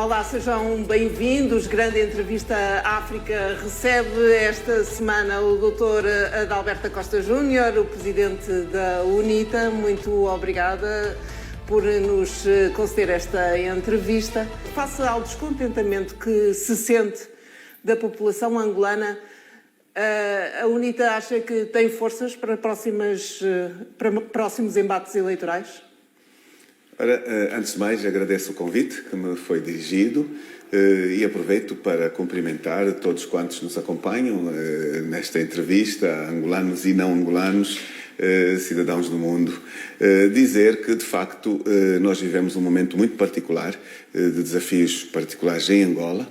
Olá, sejam bem-vindos. Grande entrevista à África recebe esta semana o Dr. Adalberto Costa Júnior, o Presidente da UNITA. Muito obrigada por nos conceder esta entrevista. Face ao descontentamento que se sente da população angolana, a UNITA acha que tem forças para próximos embates eleitorais? Ora, antes de mais, agradeço o convite que me foi dirigido e aproveito para cumprimentar todos quantos nos acompanham nesta entrevista, angolanos e não angolanos, cidadãos do mundo. Dizer que, de facto, nós vivemos um momento muito particular, de desafios particulares em Angola.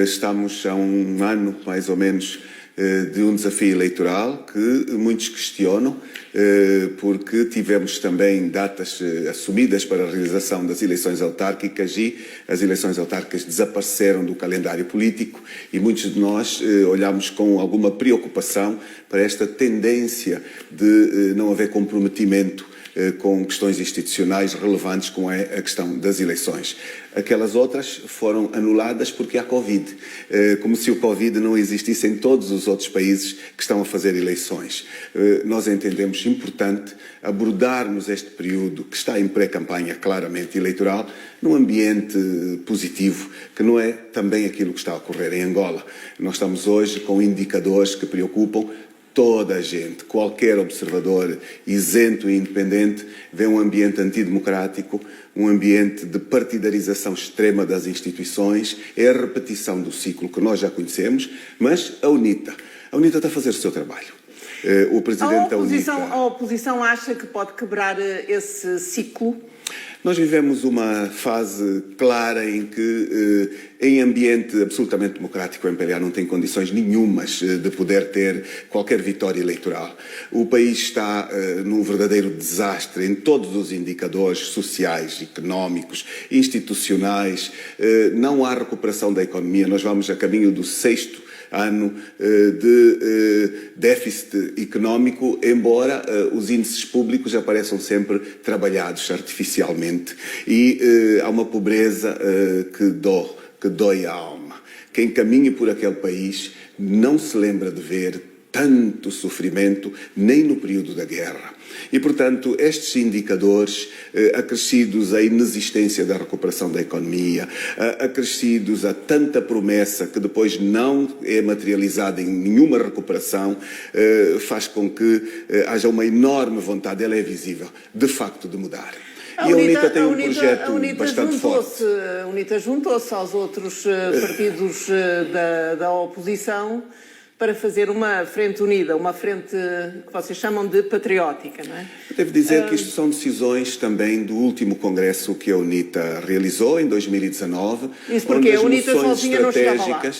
Estamos há um ano, mais ou menos, de um desafio eleitoral que muitos questionam, porque tivemos também datas assumidas para a realização das eleições autárquicas e as eleições autárquicas desapareceram do calendário político e muitos de nós olhamos com alguma preocupação para esta tendência de não haver comprometimento com questões institucionais relevantes como é a questão das eleições. Aquelas outras foram anuladas porque há Covid, como se o Covid não existisse em todos os outros países que estão a fazer eleições. Nós entendemos importante abordarmos este período que está em pré-campanha claramente eleitoral num ambiente positivo, que não é também aquilo que está a ocorrer em Angola. Nós estamos hoje com indicadores que preocupam toda a gente, qualquer observador isento e independente, vê um ambiente antidemocrático, um ambiente de partidarização extrema das instituições, é a repetição do ciclo que nós já conhecemos, mas a UNITA está a fazer o seu trabalho. O Presidente da UNITA... A oposição acha que pode quebrar esse ciclo? Nós vivemos uma fase clara em que, em ambiente absolutamente democrático, o MPLA não tem condições nenhumas de poder ter qualquer vitória eleitoral. O país está num verdadeiro desastre em todos os indicadores sociais, económicos, institucionais. Não há recuperação da economia. Nós vamos a caminho do 6º ano de déficit económico, embora os índices públicos apareçam sempre trabalhados artificialmente. E há uma pobreza que dói a alma. Quem caminha por aquele país não se lembra de ver tanto sofrimento nem no período da guerra. E, portanto, estes indicadores, acrescidos à inexistência da recuperação da economia, acrescidos a tanta promessa que depois não é materializada em nenhuma recuperação, faz com que haja uma enorme vontade, ela é visível, de facto, de mudar. E a UNITA tem um projeto bastante forte. A UNITA juntou-se aos outros partidos da oposição para fazer uma frente unida, uma frente que vocês chamam de patriótica, não é? Devo dizer que isto são decisões também do último congresso que a UNITA realizou em 2019. Isso porque a UNITA sozinha não chegava lá.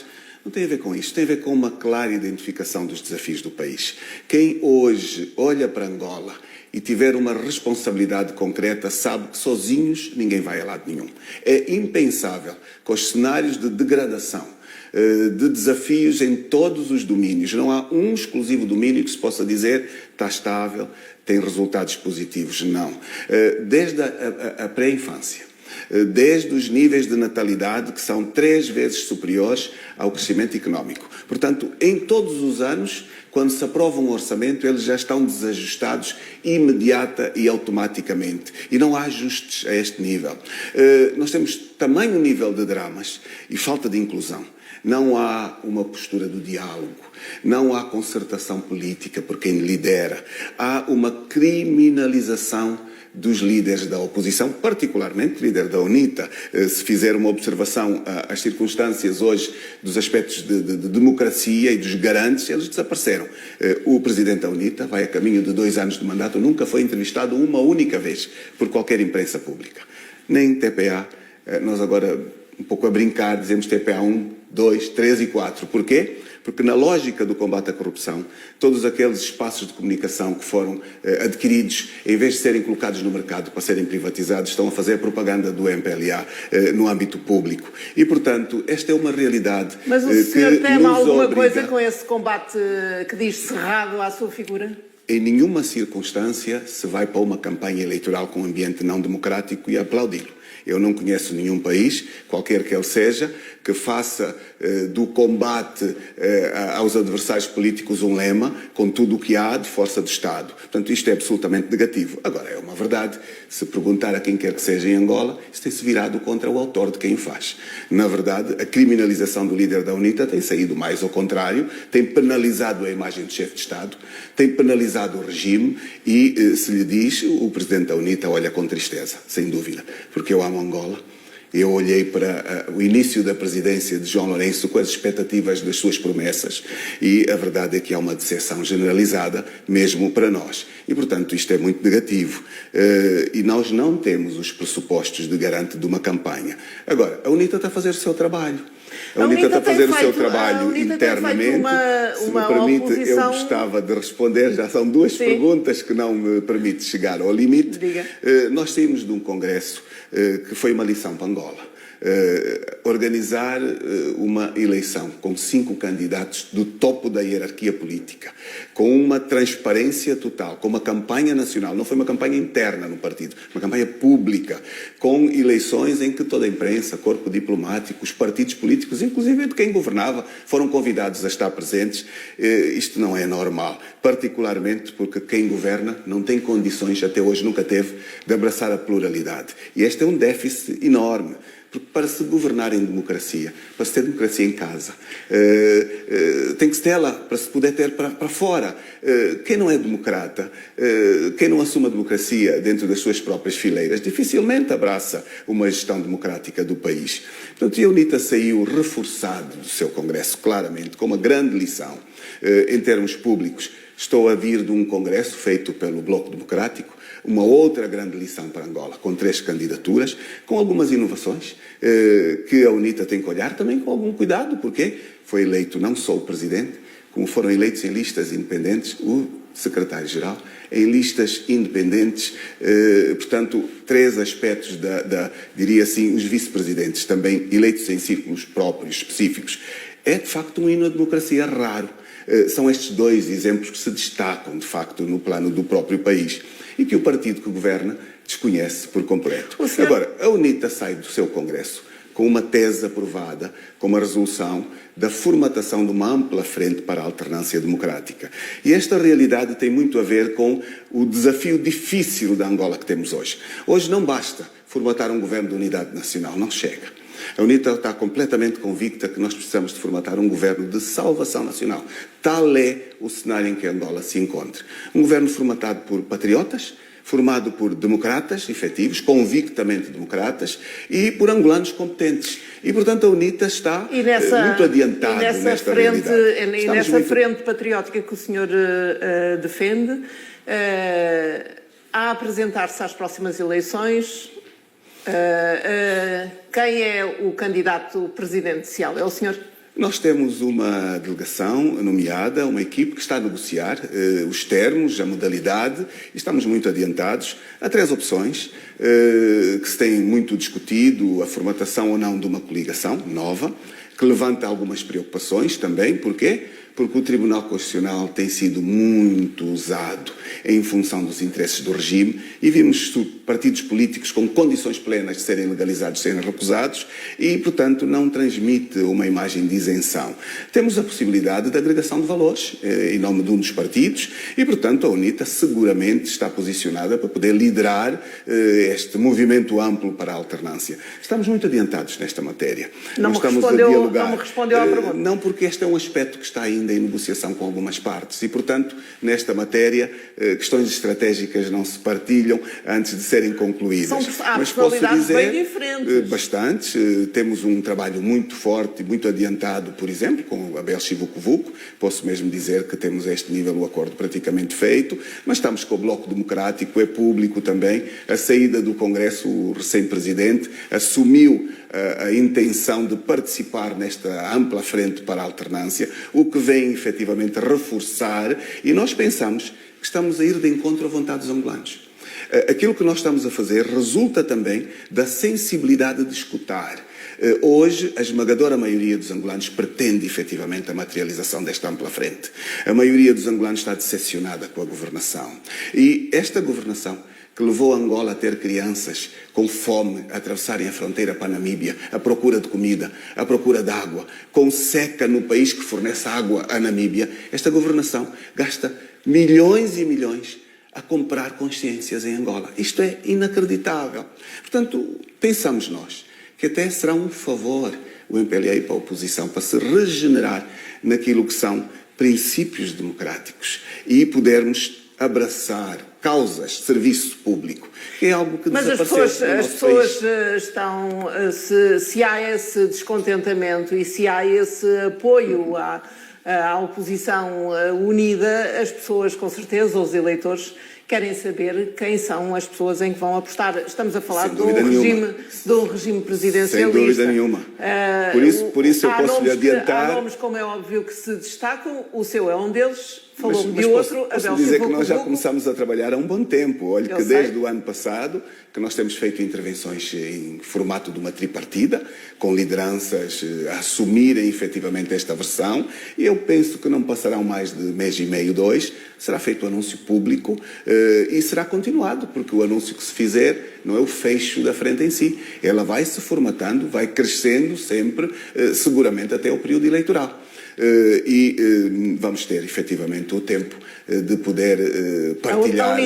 Não tem a ver com isto, tem a ver com uma clara identificação dos desafios do país. Quem hoje olha para Angola e tiver uma responsabilidade concreta, sabe que sozinhos ninguém vai a lado nenhum. É impensável, com os cenários de degradação, de desafios em todos os domínios. Não há um exclusivo domínio que se possa dizer está estável, tem resultados positivos. Não. Desde a pré-infância, desde os níveis de natalidade que são 3 vezes superiores ao crescimento económico. Portanto, em todos os anos, quando se aprova um orçamento, eles já estão desajustados imediata e automaticamente. E não há ajustes a este nível. Nós temos tamanho nível de dramas e falta de inclusão. Não há uma postura do diálogo, não há concertação política por quem lidera, há uma criminalização dos líderes da oposição, particularmente o líder da UNITA. Se fizer uma observação às circunstâncias hoje dos aspectos de democracia e dos garantes, eles desapareceram. O Presidente da UNITA vai a caminho de 2 anos de mandato, nunca foi entrevistado uma única vez por qualquer imprensa pública. Nem TPA, nós agora, um pouco a brincar, dizemos TPA 1, 2, 3 e 4. Porquê? Porque na lógica do combate à corrupção, todos aqueles espaços de comunicação que foram adquiridos, em vez de serem colocados no mercado para serem privatizados, estão a fazer propaganda do MPLA no âmbito público. E, portanto, esta é uma realidade que nos obriga... Mas o senhor teme alguma coisa com esse combate que diz cerrado à sua figura? Em nenhuma circunstância se vai para uma campanha eleitoral com um ambiente não democrático e aplaudi-lo. Eu não conheço nenhum país, qualquer que ele seja, que faça do combate aos adversários políticos um lema, com tudo o que há de força do Estado. Portanto, isto é absolutamente negativo. Agora, é uma verdade, se perguntar a quem quer que seja em Angola, isso tem-se virado contra o autor de quem o faz. Na verdade, a criminalização do líder da UNITA tem saído mais ao contrário, tem penalizado a imagem do chefe de Estado, tem penalizado o regime e, se lhe diz, o presidente da UNITA olha com tristeza, sem dúvida, porque eu amo Angola. Eu olhei para o início da presidência de João Lourenço com as expectativas das suas promessas e a verdade é que há uma decepção generalizada, mesmo para nós. E, portanto, isto é muito negativo. E nós não temos os pressupostos de garante de uma campanha. Agora, a UNITA está a fazer o seu trabalho. A UNITA está a fazer o seu trabalho internamente. Se me permite, eu gostava de responder. Já são duas perguntas que não me permite chegar ao limite. Nós saímos de um congresso que foi uma lição para Angola. Organizar uma eleição com 5 candidatos do topo da hierarquia política, com uma transparência total, com uma campanha nacional, não foi uma campanha interna no partido, uma campanha pública, com eleições em que toda a imprensa, corpo diplomático, os partidos políticos, inclusive de quem governava, foram convidados a estar presentes. Isto não é normal, particularmente porque quem governa não tem condições, até hoje nunca teve, de abraçar a pluralidade. E este é um déficit enorme. Porque para se governar em democracia, para se ter democracia em casa, tem que se tê-la para se poder ter para fora. Quem não é democrata, quem não assume a democracia dentro das suas próprias fileiras, dificilmente abraça uma gestão democrática do país. Portanto, a UNITA saiu reforçado do seu congresso, claramente, com uma grande lição em termos públicos. Estou a vir de um congresso feito pelo Bloco Democrático, uma outra grande lição para Angola, com 3 candidaturas, com algumas inovações que a UNITA tem que olhar também com algum cuidado, porque foi eleito não só o presidente, como foram eleitos em listas independentes o secretário-geral, em listas independentes, portanto, 3 aspectos diria assim, os vice-presidentes também eleitos em círculos próprios, específicos. É, de facto, um hino à democracia raro. São estes 2 exemplos que se destacam, de facto, no plano do próprio país e que o partido que governa desconhece por completo. Agora, a UNITA sai do seu congresso com uma tese aprovada, com uma resolução da formatação de uma ampla frente para a alternância democrática. E esta realidade tem muito a ver com o desafio difícil da Angola que temos hoje. Hoje não basta formatar um governo de unidade nacional, não chega. A UNITA está completamente convicta que nós precisamos de formatar um governo de salvação nacional. Tal é o cenário em que Angola se encontra. Um governo formatado por patriotas, formado por democratas efetivos, convictamente democratas, e por angolanos competentes. E, portanto, a UNITA está muito adiantada nesta realidade. E nessa frente patriótica que o senhor defende, a apresentar-se às próximas eleições, quem é o candidato presidencial? É o senhor? Nós temos uma delegação nomeada, uma equipe que está a negociar os termos, a modalidade, e estamos muito adiantados. Há 3 opções que se tem muito discutido, a formatação ou não de uma coligação nova, que levanta algumas preocupações também. Porquê? Porque o Tribunal Constitucional tem sido muito usado em função dos interesses do regime e vimos partidos políticos com condições plenas de serem legalizados, serem recusados e, portanto, não transmite uma imagem de isenção. Temos a possibilidade de agregação de valores em nome de um dos partidos e, portanto, a UNITA seguramente está posicionada para poder liderar este movimento amplo para a alternância. Estamos muito adiantados nesta matéria. Não me respondeu à pergunta. Não, porque este é um aspecto que está ainda em negociação com algumas partes e, portanto, nesta matéria, questões estratégicas não se partilham antes de serem concluídas. Mas posso dizer, bem diferentes. Bastantes. Temos um trabalho muito forte e muito adiantado, por exemplo, com a Abel Chivucovuco. Posso mesmo dizer que temos a este nível o acordo praticamente feito, mas estamos com o Bloco Democrático, é público também. A saída do Congresso, o recém-presidente assumiu a intenção de participar nesta ampla frente para a alternância, o que vem efetivamente reforçar, e nós pensamos que estamos a ir de encontro à vontade dos angolanos. Aquilo que nós estamos a fazer resulta também da sensibilidade de escutar. Hoje, a esmagadora maioria dos angolanos pretende efetivamente a materialização desta ampla frente. A maioria dos angolanos está decepcionada com a governação. E esta governação, que levou Angola a ter crianças com fome, a atravessarem a fronteira para a Namíbia, à procura de comida, à procura de água, com seca no país que fornece água à Namíbia, esta governação gasta milhões e milhões a comprar consciências em Angola. Isto é inacreditável. Portanto, pensamos nós que até será um favor o MPLA para a oposição, para se regenerar naquilo que são princípios democráticos e podermos abraçar causas de serviço público, que é algo que desapareceu no nosso país. Mas as pessoas estão, se há esse descontentamento e se há esse apoio à oposição unida, as pessoas, com certeza, os eleitores, querem saber quem são as pessoas em que vão apostar. Estamos a falar de um regime presidencialista. Sem dúvida nenhuma. Por isso eu posso lhe adiantar... Há nomes, como é óbvio, que se destacam. O seu é um deles. Falou-me de outro. Posso dizer que nós já começamos a trabalhar há um bom tempo. Olha que desde o ano passado que nós temos feito intervenções em formato de uma tripartida, com lideranças a assumirem efetivamente esta versão, e eu penso que não passarão mais de mês e meio, 2, será feito o anúncio público e será continuado, porque o anúncio que se fizer não é o fecho da frente em si. Ela vai se formatando, vai crescendo sempre, seguramente até o período eleitoral. Vamos ter efetivamente o tempo de poder partilhar.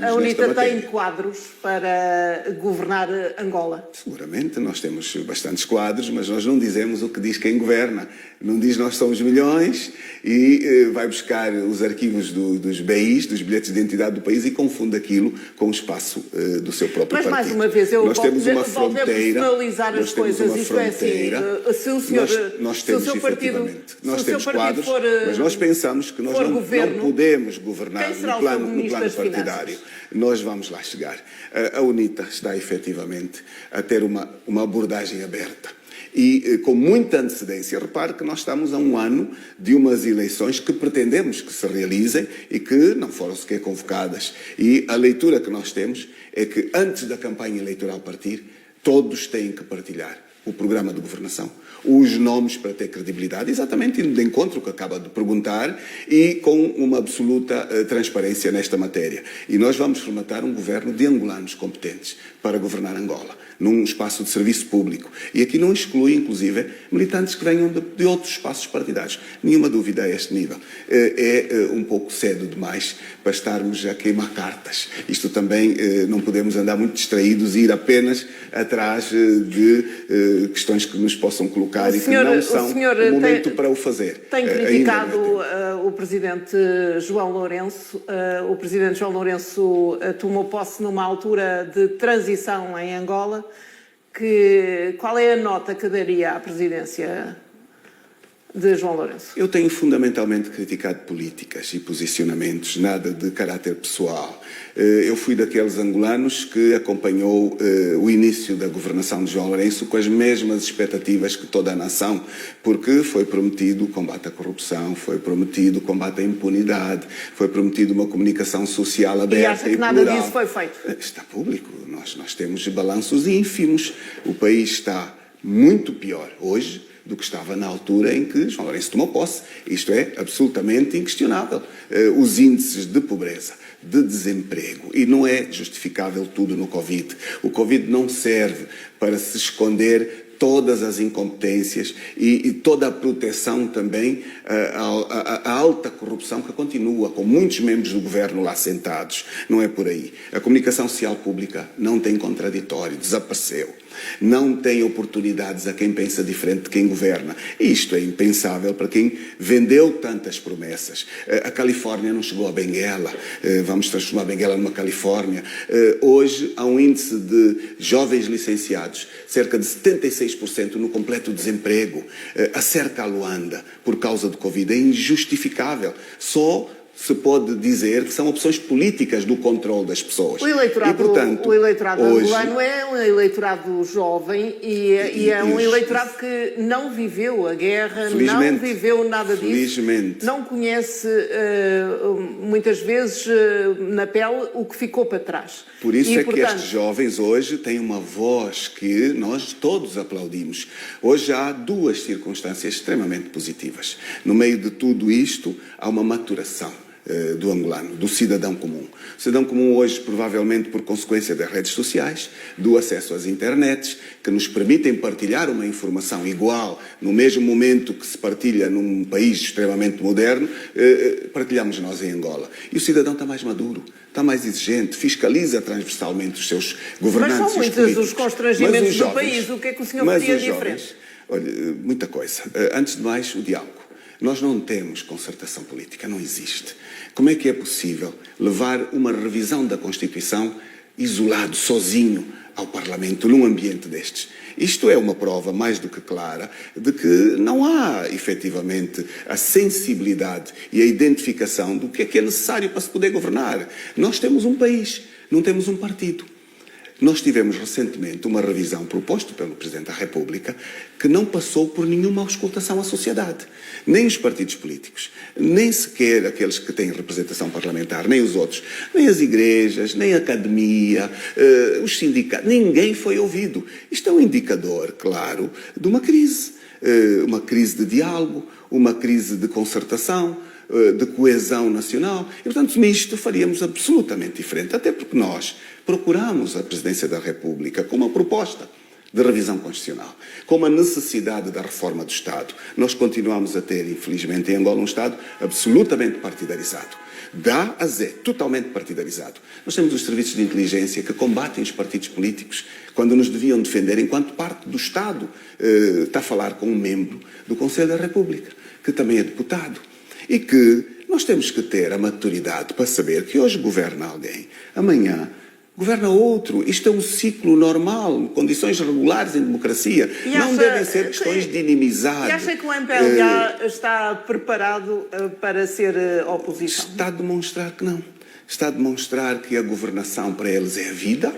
A UNITA tem quadros para governar Angola? Seguramente, nós temos bastantes quadros, mas nós não dizemos o que diz quem governa. Não diz nós somos milhões e vai buscar os arquivos dos BIs, dos bilhetes de identidade do país, e confunde aquilo com o espaço do seu próprio partido. Mas mais uma vez, eu volto a personalizar as coisas. Isto é assim, se o senhor... Nós temos efetivamente... Nós temos quadros, mas nós pensamos que nós não podemos governar no plano partidário. Nós vamos lá chegar. A UNITA está efetivamente a ter uma abordagem aberta e com muita antecedência. Repare que nós estamos a um ano de umas eleições que pretendemos que se realizem e que não foram sequer convocadas. E a leitura que nós temos é que antes da campanha eleitoral partir, todos têm que partilhar o programa de governação, os nomes para ter credibilidade, exatamente indo de encontro ao que acaba de perguntar, e com uma absoluta transparência nesta matéria. E nós vamos formatar um governo de angolanos competentes para governar Angola, num espaço de serviço público. E aqui não exclui, inclusive, militantes que venham de outros espaços partidários. Nenhuma dúvida a este nível. É um pouco cedo demais para estarmos a queimar cartas. Isto também não podemos andar muito distraídos e ir apenas atrás de questões que nos possam colocar e que não são o momento para o fazer. Tem criticado o Presidente João Lourenço. O Presidente João Lourenço tomou posse numa altura de transição em Angola. Qual é a nota que daria à presidência de João Lourenço? Eu tenho fundamentalmente criticado políticas e posicionamentos, nada de caráter pessoal. Eu fui daqueles angolanos que acompanhou o início da governação de João Lourenço com as mesmas expectativas que toda a nação, porque foi prometido o combate à corrupção, foi prometido o combate à impunidade, foi prometido uma comunicação social aberta e acha que plural. Nada disso foi feito? Está público. Nós temos balanços ínfimos. O país está muito pior hoje do que estava na altura em que João Lourenço tomou posse. Isto é absolutamente inquestionável. Os índices de pobreza, de desemprego, e não é justificável tudo no Covid. O Covid não serve para se esconder todas as incompetências e toda a proteção também à alta corrupção que continua, com muitos membros do governo lá sentados. Não é por aí. A comunicação social pública não tem contraditório, desapareceu. Não tem oportunidades a quem pensa diferente de quem governa. E isto é impensável para quem vendeu tantas promessas. A Califórnia não chegou a Benguela. Vamos transformar Benguela numa Califórnia. Hoje há um índice de jovens licenciados, cerca de 76% no completo desemprego. A cerca a Luanda, por causa do Covid, é injustificável. Só se pode dizer que são opções políticas do controle das pessoas. O eleitorado, e, portanto, o eleitorado hoje, angolano é um eleitorado jovem e é um eleitorado que não viveu a guerra, não viveu nada disso, não conhece muitas vezes na pele o que ficou para trás. Por isso que estes jovens hoje têm uma voz que nós todos aplaudimos. Hoje há duas circunstâncias extremamente positivas. No meio de tudo isto, há uma maturação do angolano, do cidadão comum. O cidadão comum hoje, provavelmente por consequência das redes sociais, do acesso às internets, que nos permitem partilhar uma informação igual no mesmo momento que se partilha num país extremamente moderno, partilhamos nós em Angola. E o cidadão está mais maduro, está mais exigente, fiscaliza transversalmente os seus governantes. Mas são muitos os constrangimentos do país. O que é que o senhor podia diferente? Olha, muita coisa. Antes de mais, o diálogo. Nós não temos concertação política, não existe. Como é que é possível levar uma revisão da Constituição isolado, sozinho, ao Parlamento, num ambiente destes? Isto é uma prova mais do que clara de que não há, efetivamente, a sensibilidade e a identificação do que é necessário para se poder governar. Nós temos um país, não temos um partido. Nós tivemos recentemente uma revisão proposta pelo Presidente da República que não passou por nenhuma auscultação à sociedade. Nem os partidos políticos, nem sequer aqueles que têm representação parlamentar, nem os outros, nem as igrejas, nem a academia, os sindicatos, ninguém foi ouvido. Isto é um indicador, claro, de uma crise de diálogo, uma crise de concertação, de coesão nacional. E, portanto, nisto faríamos absolutamente diferente, até porque nós procuramos a Presidência da República com uma proposta de revisão constitucional, com uma necessidade da reforma do Estado. Nós continuamos a ter, infelizmente, em Angola, um Estado absolutamente partidarizado. Da a Z, totalmente partidarizado. Nós temos os serviços de inteligência que combatem os partidos políticos quando nos deviam defender enquanto parte do Estado. Está a falar com um membro do Conselho da República, que também é deputado. E que nós temos que ter a maturidade para saber que hoje governa alguém, amanhã governa outro. Isto é um ciclo normal, condições regulares em democracia. Não devem ser questões de inimizade. E acha que o MPLA está preparado para ser oposição? Está a demonstrar que não. Está a demonstrar que a governação para eles é a vida.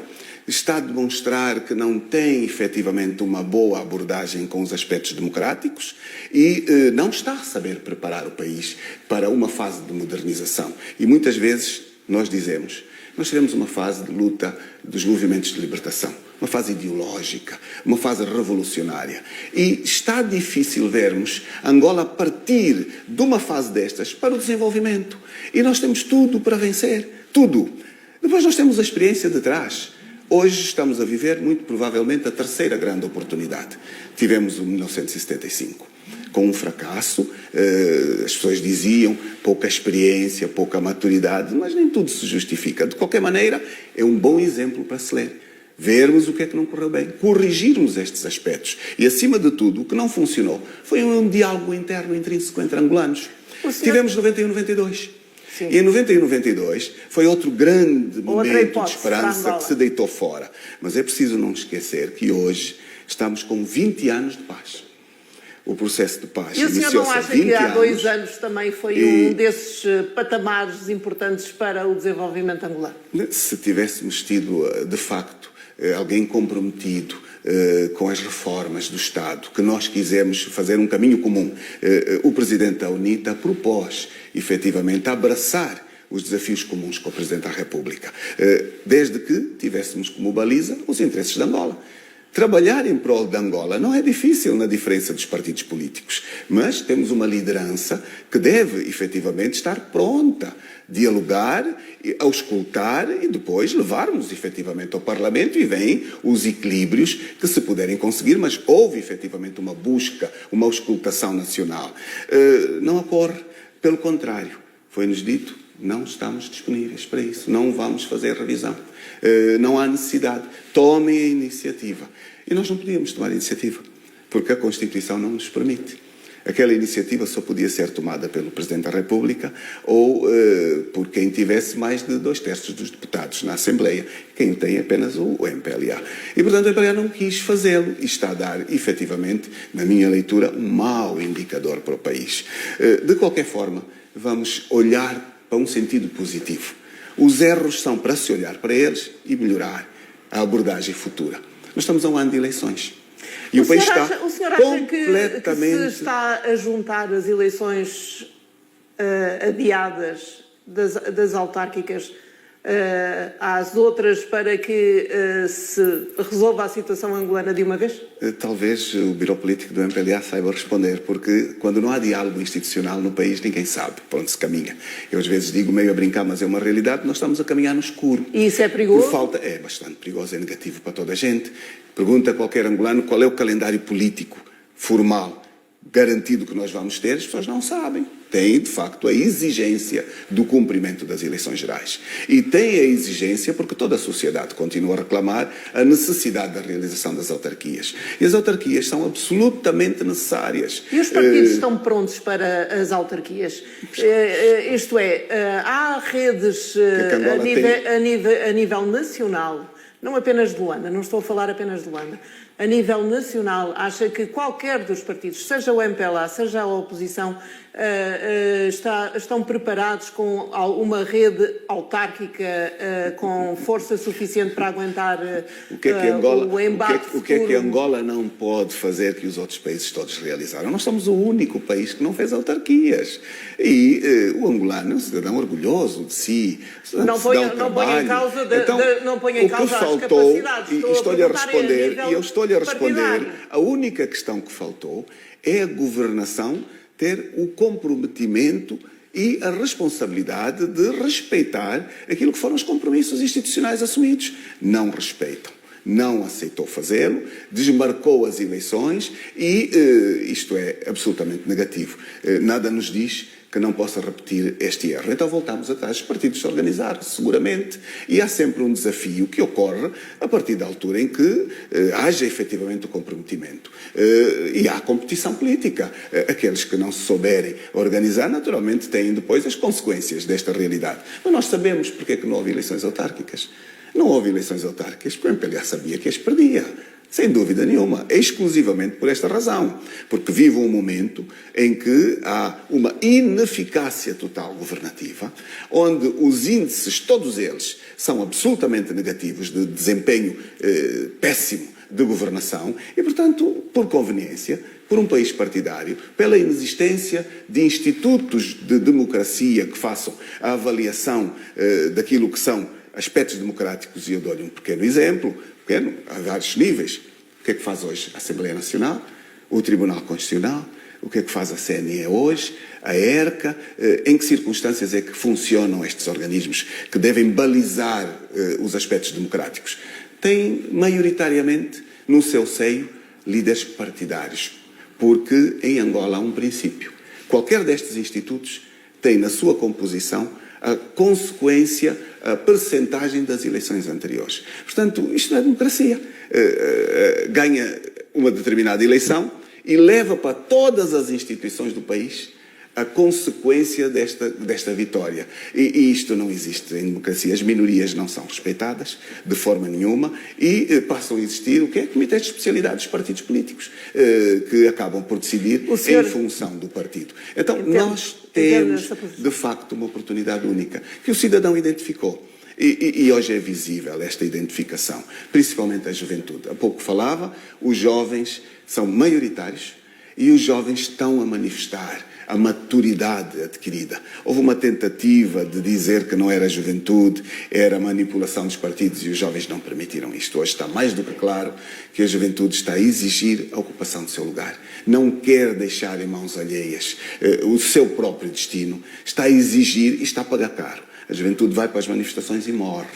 Está a demonstrar que não tem, efetivamente, uma boa abordagem com os aspectos democráticos e não está a saber preparar o país para uma fase de modernização. E muitas vezes nós dizemos, nós teremos uma fase de luta dos movimentos de libertação, uma fase ideológica, uma fase revolucionária. E está difícil vermos Angola partir de uma fase destas para o desenvolvimento. E nós temos tudo para vencer, tudo. Depois nós temos a experiência de trás. Hoje estamos a viver, muito provavelmente, a terceira grande oportunidade. Tivemos o 1975, com um fracasso, as pessoas diziam pouca experiência, pouca maturidade, mas nem tudo se justifica. De qualquer maneira, é um bom exemplo para se ler. Vermos o que é que não correu bem, corrigirmos estes aspectos. E, acima de tudo, o que não funcionou foi um diálogo interno intrínseco entre angolanos. Tivemos 91 e 92. Sim. E em 91 e 92 foi outro grande momento de esperança que se deitou fora. Mas é preciso não esquecer que hoje estamos com 20 anos de paz. O processo de paz iniciou-se há 20 anos. E o senhor não acha que há 2 anos também foi um desses patamares importantes para o desenvolvimento angolano? Se tivéssemos tido, de facto, alguém comprometido com as reformas do Estado, que nós quisemos fazer um caminho comum, o Presidente da UNITA propôs, efetivamente, abraçar os desafios comuns com o Presidente da República, desde que tivéssemos como baliza os interesses de Angola. Trabalhar em prol de Angola não é difícil na diferença dos partidos políticos, mas temos uma liderança que deve, efetivamente, estar pronta a dialogar, a auscultar e depois levarmos, efetivamente, ao Parlamento e vêm os equilíbrios que se puderem conseguir, mas houve, efetivamente, uma busca, uma auscultação nacional. Não ocorre, pelo contrário, foi-nos dito, não estamos disponíveis para isso, não vamos fazer revisão. Não há necessidade. Tomem a iniciativa. E nós não podíamos tomar a iniciativa, porque a Constituição não nos permite. Aquela iniciativa só podia ser tomada pelo Presidente da República ou por quem tivesse mais de 2/3 dos deputados na Assembleia, quem tem apenas o MPLA. E, portanto, o MPLA não quis fazê-lo e está a dar, efetivamente, na minha leitura, um mau indicador para o país. De qualquer forma, vamos olhar para um sentido positivo. Os erros são para se olhar para eles e melhorar a abordagem futura. Nós estamos a um ano de eleições. E o país está completamente... O senhor acha que se está a juntar as eleições adiadas das autárquicas às outras para que se resolva a situação angolana de uma vez? Talvez o Biro Político do MPLA saiba responder, porque quando não há diálogo institucional no país, ninguém sabe por onde se caminha. Eu às vezes digo meio a brincar, mas é uma realidade, nós estamos a caminhar no escuro. E isso é perigoso? É bastante perigoso, é negativo para toda a gente. Pergunta a qualquer angolano qual é o calendário político formal garantido que nós vamos ter, as pessoas não sabem. Tem, de facto, a exigência do cumprimento das eleições gerais. E tem a exigência, porque toda a sociedade continua a reclamar, a necessidade da realização das autarquias. E as autarquias são absolutamente necessárias. E os partidos estão prontos para as autarquias? Isto é, há redes a nível nacional, não apenas de Luanda, não estou a falar apenas de Luanda, a nível nacional, acha que qualquer dos partidos, seja o MPLA, seja a oposição, estão preparados com uma rede autárquica com força suficiente para aguentar o embate futuro? O que é que Angola não pode fazer que os outros países todos realizaram? Nós somos o único país que não fez autarquias. E o angolano é um cidadão orgulhoso de si. Não põe em causa, as capacidades. E estou-lhe a responder, a única questão que faltou é a governação ter o comprometimento e a responsabilidade de respeitar aquilo que foram os compromissos institucionais assumidos. Não respeitam. Não aceitou fazê-lo, desmarcou as eleições e isto é absolutamente negativo. Nada nos diz que não possa repetir este erro. Então voltamos atrás, os partidos se organizaram, seguramente, e há sempre um desafio que ocorre a partir da altura em que haja efetivamente o comprometimento. E há competição política. Aqueles que não se souberem organizar, naturalmente, têm depois as consequências desta realidade. Mas nós sabemos porque é que não houve eleições autárquicas. Não houve eleições autárquicas porque o MPLA sabia que as perdia. Sem dúvida nenhuma, exclusivamente por esta razão, porque vive um momento em que há uma ineficácia total governativa, onde os índices, todos eles, são absolutamente negativos, de desempenho péssimo de governação e, portanto, por conveniência, por um país partidário, pela inexistência de institutos de democracia que façam a avaliação daquilo que são aspectos democráticos, e eu dou-lhe um pequeno exemplo, a vários níveis. O que é que faz hoje a Assembleia Nacional, o Tribunal Constitucional, o que é que faz a CNE hoje, a ERCA, em que circunstâncias é que funcionam estes organismos que devem balizar os aspectos democráticos? Tem, maioritariamente, no seu seio, líderes partidários, porque em Angola há um princípio. Qualquer destes institutos tem na sua composição a consequência, a percentagem das eleições anteriores. Portanto, isto não é democracia. Ganha uma determinada eleição e leva para todas as instituições do país a consequência desta vitória. E isto não existe em democracia. As minorias não são respeitadas de forma nenhuma e passam a existir o que é comitês de especialidade dos partidos políticos, que acabam por decidir em função do partido. Então, nós temos, de facto, uma oportunidade única que o cidadão identificou. E hoje é visível esta identificação, principalmente a juventude. Há pouco falava, os jovens são maioritários e os jovens estão a manifestar a maturidade adquirida. Houve uma tentativa de dizer que não era a juventude, era a manipulação dos partidos e os jovens não permitiram isto. Hoje está mais do que claro que a juventude está a exigir a ocupação do seu lugar. Não quer deixar em mãos alheias o seu próprio destino. Está a exigir e está a pagar caro. A juventude vai para as manifestações e morre.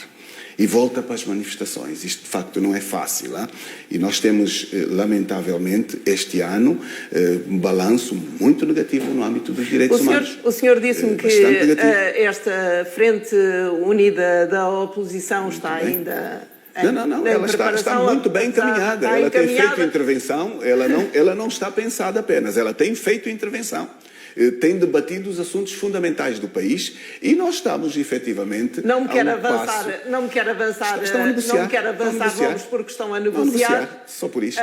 E volta para as manifestações. Isto, de facto, não é fácil. Hein? E nós temos, lamentavelmente, este ano, um balanço muito negativo no âmbito dos direitos humanos. O senhor disse-me que esta frente unida da oposição está ainda... Não, ela está muito bem encaminhada. Ela tem feito intervenção, ela não está pensada apenas, ela tem feito intervenção. tem debatido os assuntos fundamentais do país e nós estamos efetivamente não me quero avançar, não me quero avançar, estão a negociar, não me quero avançar vamos porque estão a negociar. Só por isto.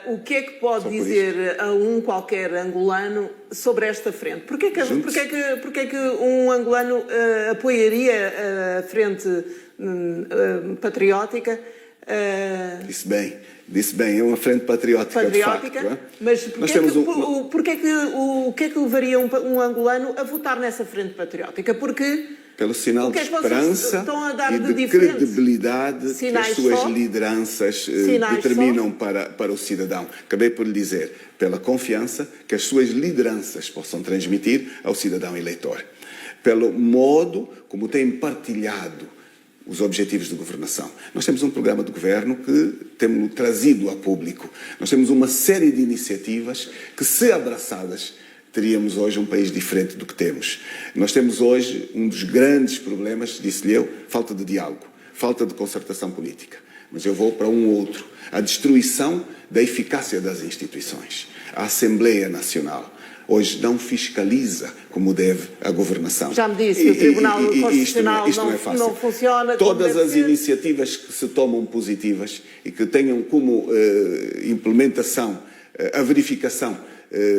O que é que pode dizer a um qualquer angolano sobre esta frente? Porquê que um angolano apoiaria a frente patriótica? Disse bem, é uma frente patriótica de facto. É? Mas o que é que levaria um angolano a votar nessa frente patriótica? Pelo sinal de esperança e de credibilidade que as suas lideranças determinam para o cidadão. Acabei por lhe dizer, pela confiança que as suas lideranças possam transmitir ao cidadão eleitor. Pelo modo como têm partilhado os objetivos de governação. Nós temos um programa de governo que temos trazido a público. Nós temos uma série de iniciativas que, se abraçadas, teríamos hoje um país diferente do que temos. Nós temos hoje um dos grandes problemas, disse-lhe eu, falta de diálogo, falta de concertação política. Mas eu vou para um outro, a destruição da eficácia das instituições. A Assembleia Nacional hoje não fiscaliza como deve a governação. Já me disse, o Tribunal Constitucional não funciona. Todas as iniciativas que se tomam positivas e que tenham como implementação a verificação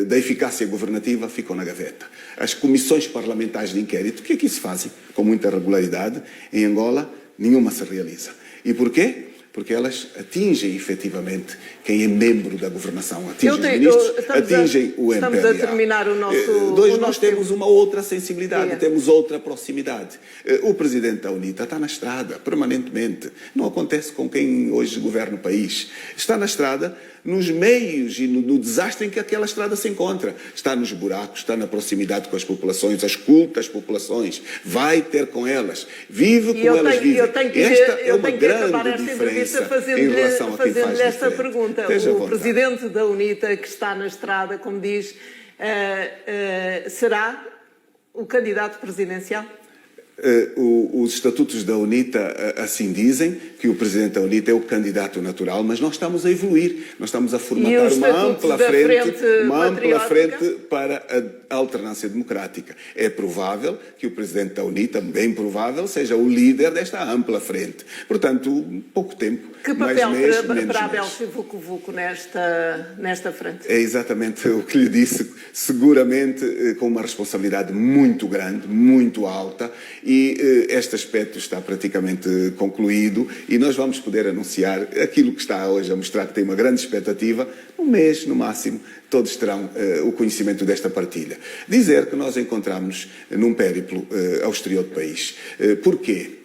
da eficácia governativa ficam na gaveta. As comissões parlamentares de inquérito, o que é que isso fazem? Com muita regularidade, em Angola, nenhuma se realiza. E porquê? Porque elas atingem efetivamente quem é membro da governação, atingem os ministros, atingem o MPLA. Estamos a terminar o nosso... Nós temos uma outra sensibilidade, temos outra proximidade. O Presidente da UNITA está na estrada, permanentemente. Não acontece com quem hoje governa o país. Está na estrada, nos meios e no desastre em que aquela estrada se encontra. Está nos buracos, está na proximidade com as populações, escuta as populações, vai ter com elas, vive como elas vivem. Esta é uma grande diferença em relação a quem faz esta diferente. pergunta. O Presidente da UNITA, que está na estrada, como diz, será o candidato presidencial? Os estatutos da UNITA assim dizem, que o Presidente da UNITA é o candidato natural, mas nós estamos a evoluir, nós estamos a formatar uma ampla frente para a alternância democrática. É provável que o Presidente da UNITA, bem provável, seja o líder desta ampla frente. Portanto, pouco tempo. Que papel para Abel Vucu nesta frente? É exatamente o que lhe disse, seguramente com uma responsabilidade muito grande, muito alta, e este aspecto está praticamente concluído e nós vamos poder anunciar aquilo que está hoje a mostrar que tem uma grande expectativa. Um mês, no máximo, todos terão o conhecimento desta partilha. Dizer que nós encontramos num périplo ao exterior do país. Porquê?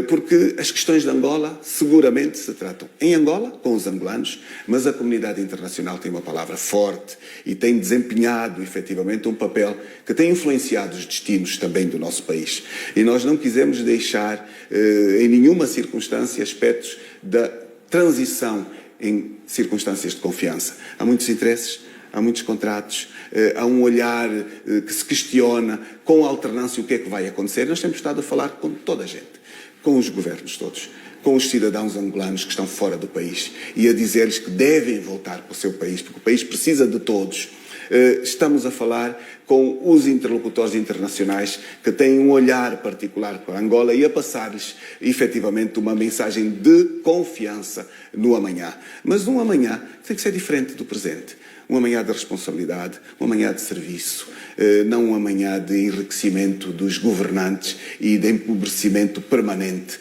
Porque as questões de Angola seguramente se tratam em Angola, com os angolanos, mas a comunidade internacional tem uma palavra forte e tem desempenhado efetivamente um papel que tem influenciado os destinos também do nosso país. E nós não quisemos deixar em nenhuma circunstância aspectos da transição em circunstâncias de confiança. Há muitos interesses, há muitos contratos, há um olhar que se questiona com alternância o que é que vai acontecer. Nós temos estado a falar com toda a gente, com os governos todos, com os cidadãos angolanos que estão fora do país e a dizer-lhes que devem voltar para o seu país, porque o país precisa de todos. Estamos a falar com os interlocutores internacionais que têm um olhar particular para Angola e a passar-lhes efetivamente uma mensagem de confiança no amanhã. Mas um amanhã tem que ser diferente do presente. Um amanhã de responsabilidade, um amanhã de serviço, não um amanhã de enriquecimento dos governantes e de empobrecimento permanente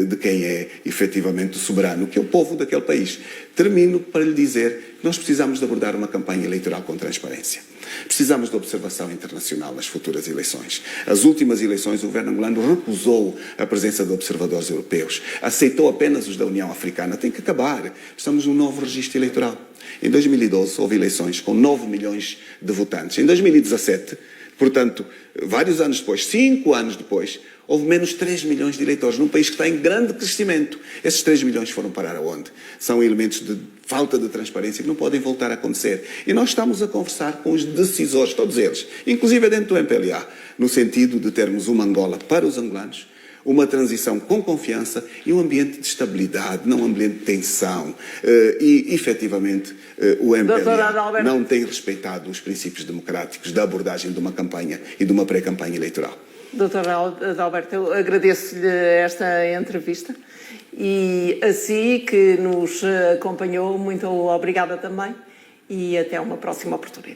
de quem é efetivamente o soberano, que é o povo daquele país. Termino para lhe dizer que nós precisamos de abordar uma campanha eleitoral com transparência. Precisamos de observação internacional nas futuras eleições. As últimas eleições, o governo angolano recusou a presença de observadores europeus. Aceitou apenas os da União Africana. Tem que acabar. Precisamos de um novo registro eleitoral. Em 2012, houve eleições com 9 milhões de votantes. Em 2017, portanto, vários anos depois, 5 anos depois, houve menos 3 milhões de eleitores num país que está em grande crescimento. Esses 3 milhões foram parar aonde? São elementos de falta de transparência que não podem voltar a acontecer. E nós estamos a conversar com os decisores, todos eles, inclusive dentro do MPLA, no sentido de termos uma Angola para os angolanos, uma transição com confiança e um ambiente de estabilidade, não um ambiente de tensão. E, efetivamente, o MPLA não tem respeitado os princípios democráticos da abordagem de uma campanha e de uma pré-campanha eleitoral. Doutor Adalberto, eu agradeço-lhe esta entrevista e a si que nos acompanhou, muito obrigada também e até uma próxima oportunidade.